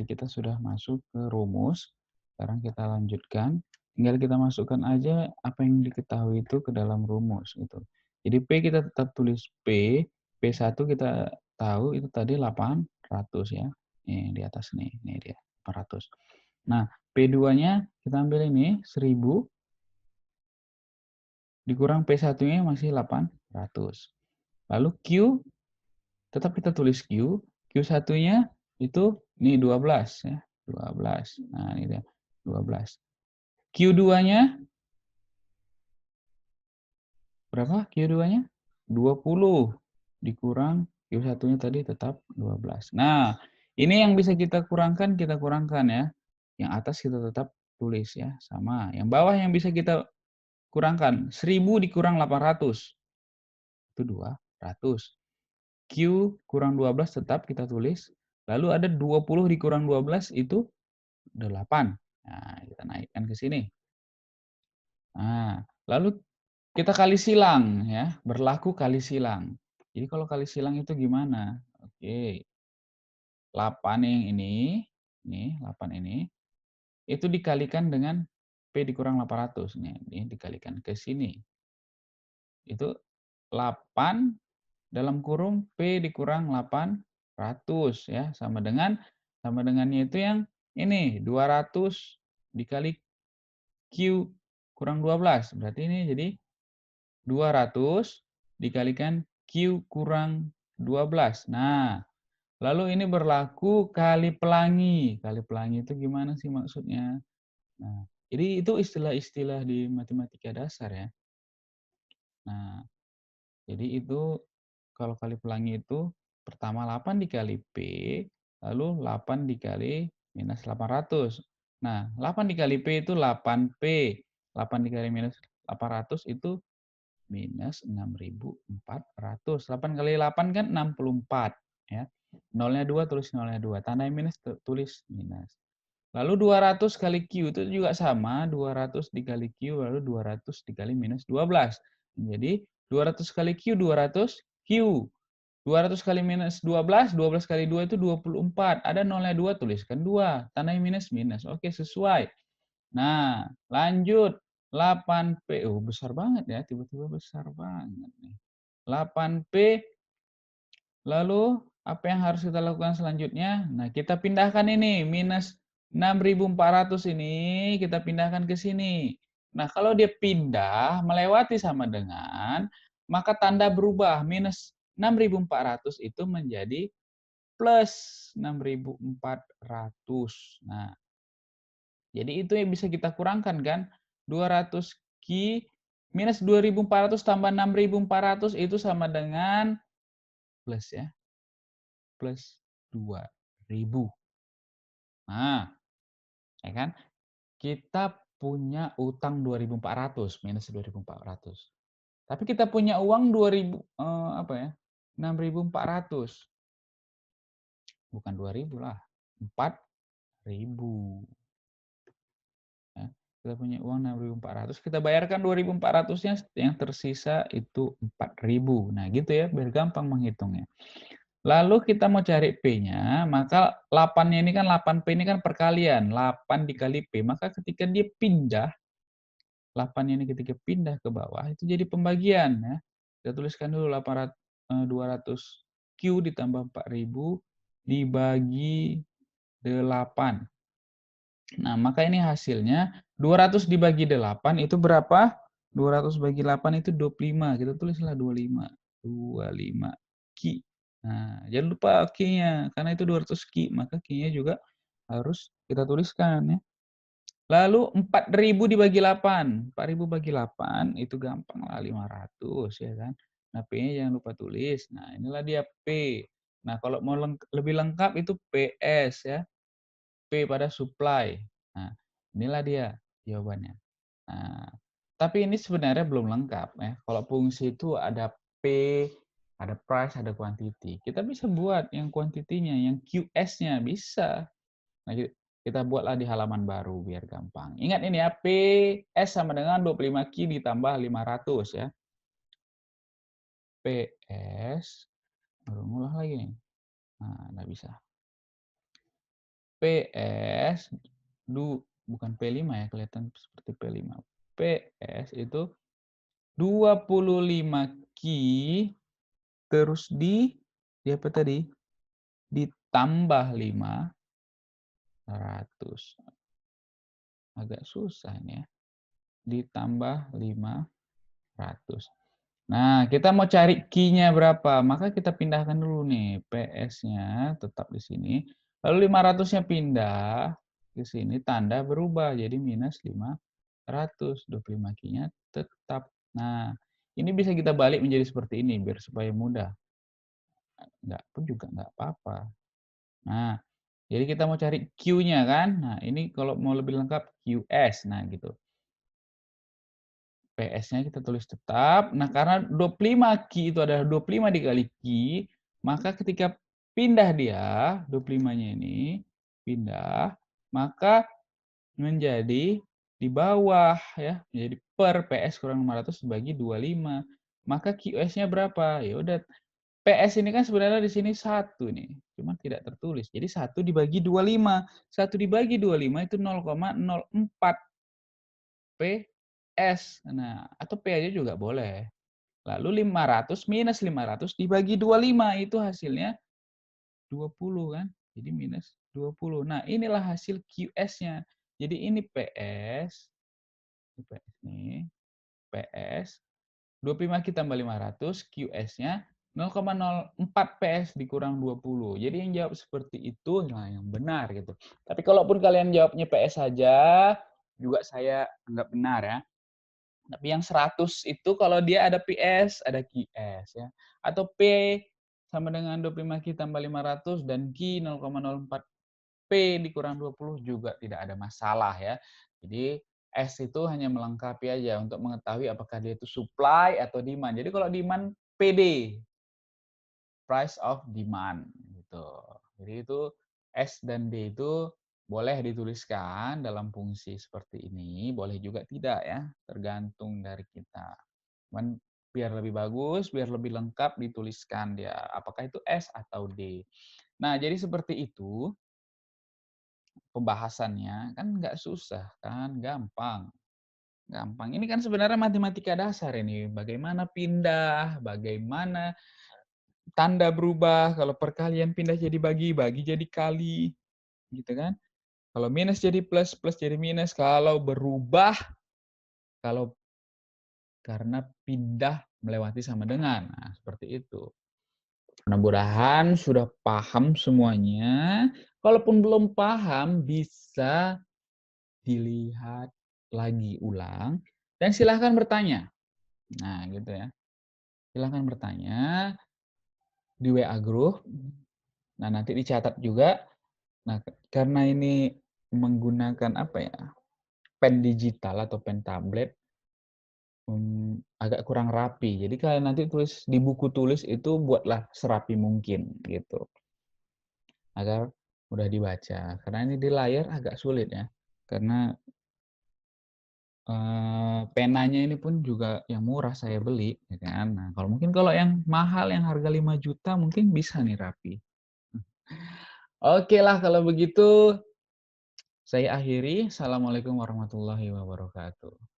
tadi kita sudah masuk ke rumus. Sekarang kita lanjutkan. Tinggal kita masukkan aja apa yang diketahui itu ke dalam rumus gitu. Jadi P kita tetap tulis P. P1 kita tahu itu tadi 800 ya. Nih di atas nih, dia 800. Nah, P2-nya kita ambil ini 1000 dikurang P1-nya masih 800. Lalu Q tetap kita tulis Q. Q1-nya itu nih 12 ya, 12. Nah, ini dia 12. Q2-nya berapa? Q2-nya 20 dikurang Q1-nya tadi tetap 12. Nah, ini yang bisa kita kurangkan ya. Yang atas kita tetap tulis ya, sama. Yang bawah yang bisa kita kurangkan, 1000 dikurang 800. Itu 200. Q kurang 12 tetap kita tulis. Lalu ada 20 dikurang 12 itu 8. Nah, kita naikkan ke sini. Nah, lalu kita kali silang ya, berlaku kali silang. Jadi kalau kali silang itu gimana? Oke. 8 yang ini 8 ini, itu dikalikan dengan P dikurang 800. Nih, ini dikalikan ke sini. Itu 8 dalam kurung P dikurang 800 ya, sama dengannya itu yang ini 200 dikali Q kurang 12. Berarti ini jadi 200 dikalikan Q kurang 12. Nah, lalu ini berlaku kali pelangi. Kali pelangi itu gimana sih maksudnya? Nah, jadi itu istilah-istilah di matematika dasar ya. Nah, jadi itu kalau kali pelangi itu pertama 8 dikali P, lalu 8 dikali minus 800. Nah, 8 dikali P itu 8P. 8 dikali minus 800 itu minus 6.400. 8 kali 8 kan 64. Ya. Nolnya 2, tulis nolnya 2. Tandai minus, tulis minus. Lalu 200 kali Q itu juga sama. 200 dikali Q, lalu 200 dikali minus 12. Jadi 200 kali Q, 200 Q. 200 kali minus 12, 12 kali 2 itu 24. Ada nolnya 2, tuliskan 2. Tandai minus, minus. Oke, sesuai. Nah, lanjut. 8P. Oh, besar banget ya. Tiba-tiba besar banget nih. 8P. Lalu, apa yang harus kita lakukan selanjutnya? Nah, kita pindahkan ini. Minus 6.400 ini, kita pindahkan ke sini. Nah, kalau dia pindah, melewati sama dengan, maka tanda berubah. Minus 6.400 itu menjadi plus 6.400. Nah, jadi itu yang bisa kita kurangkan kan? 200 Q minus 2.400 tambah 6.400 itu sama dengan plus ya. Plus 2.000. Nah, ya kan? Kita punya utang 2.400 minus 2.400. Tapi kita punya uang 2.000 apa ya? 6.400. Bukan 2.000 lah. 4.000. Ya, kita punya uang 6.400, kita bayarkan 2.400-nya, yang tersisa itu 4.000. Nah, gitu ya, biar gampang menghitungnya. Lalu kita mau cari P-nya, maka 8-nya ini kan 8P ini kan perkalian, 8 dikali P. Maka ketika dia pindah, 8-nya ini ketika pindah ke bawah itu jadi pembagian ya. Kita tuliskan dulu 200 Q ditambah 4.000 dibagi 8. Nah, maka ini hasilnya 200 dibagi 8 itu berapa? 200 bagi 8 itu 25. Kita tulislah 25. 25 Ki. Nah, jangan lupa Ki-nya. Karena itu 200 Ki. Maka Ki-nya juga harus kita tuliskan ya. Lalu 4.000 dibagi 8. 4.000 bagi 8 itu gampang lah 500 ya kan. Nah, P-nya jangan lupa tulis. Nah, inilah dia P. Nah, kalau mau lebih lengkap itu PS ya. P pada supply. Nah, inilah dia jawabannya. Nah, tapi ini sebenarnya belum lengkap ya. Kalau fungsi itu ada P, ada price, ada quantity. Kita bisa buat yang quantity-nya, yang QS-nya bisa. Nah, kita buatlah di halaman baru biar gampang. Ingat ini ya, PS sama dengan 25Q ditambah 500 ya. PS, baru ngulah lagi nih. Nah, nggak bisa. PS bukan P5 ya, kelihatan seperti P5. PS itu 25 Ki terus di apa tadi? Ditambah 500. Agak susah ini ya. Ditambah 500. Nah, kita mau cari Q-nya berapa, maka kita pindahkan dulu nih, PS-nya tetap di sini, lalu 500-nya pindah ke sini, tanda berubah jadi minus 500, 25 Q-nya tetap. Nah, ini bisa kita balik menjadi seperti ini biar supaya mudah. Enggak pun juga enggak apa-apa. Nah, jadi kita mau cari Q-nya kan. Nah, ini kalau mau lebih lengkap QS. Nah, gitu. PS-nya kita tulis tetap. Nah, karena 25 Ki itu adalah 25 dikali Ki, maka ketika pindah dia, 25-nya ini pindah, maka menjadi di bawah ya, menjadi per PS kurang 500 dibagi 25. Maka QS-nya berapa? Ya udah, PS ini kan sebenarnya di sini 1 nih, cuma tidak tertulis. Jadi 1 dibagi 25. 1 dibagi 25 itu 0,04 PS. Nah, atau P aja juga boleh. Lalu 500 minus 500 dibagi 25 itu hasilnya 20 kan. Jadi minus 20. Nah, inilah hasil QS-nya. Jadi ini PS, ini PS nih, PS 25 kita tambah 500, QS-nya 0,04 PS dikurang 20. Jadi yang jawab seperti itu nah yang benar gitu. Tapi kalaupun kalian jawabnya PS saja, juga saya anggap benar ya. Tapi yang 100 itu kalau dia ada PS, ada QS ya. Atau P sama dengan 25 Q tambah 500 dan Q 0,04 P dikurang 20 juga tidak ada masalah ya. Jadi S itu hanya melengkapi aja untuk mengetahui apakah dia itu supply atau demand. Jadi kalau demand PD, price of demand gitu. Jadi itu S dan D itu boleh dituliskan dalam fungsi seperti ini, boleh juga tidak ya, tergantung dari kita. Cuman biar lebih bagus, biar lebih lengkap dituliskan dia, apakah itu S atau D. Nah, jadi seperti itu pembahasannya, kan nggak susah kan, gampang. Gampang. Ini kan sebenarnya matematika dasar ini, bagaimana pindah, bagaimana tanda berubah, kalau perkalian pindah jadi bagi, bagi jadi kali, gitu kan. Kalau minus jadi plus, plus jadi minus, kalau berubah, kalau karena pindah melewati sama dengan. Nah, seperti itu. Mudah-mudahan sudah paham semuanya. Kalaupun belum paham, bisa dilihat lagi ulang dan silahkan bertanya. Nah, gitu ya. Silahkan bertanya di WA group. Nah, nanti dicatat juga. Nah, karena ini menggunakan apa ya? Pen digital atau pen tablet agak kurang rapi. Jadi kalian nanti tulis di buku tulis itu buatlah serapi mungkin gitu. Agar mudah dibaca. Karena ini di layar agak sulit ya. Karena penanya ini pun juga yang murah saya beli, ya kan. Nah, kalau yang mahal yang harga 5 juta mungkin bisa nih rapi. Oke lah kalau begitu saya akhiri. Assalamualaikum warahmatullahi wabarakatuh.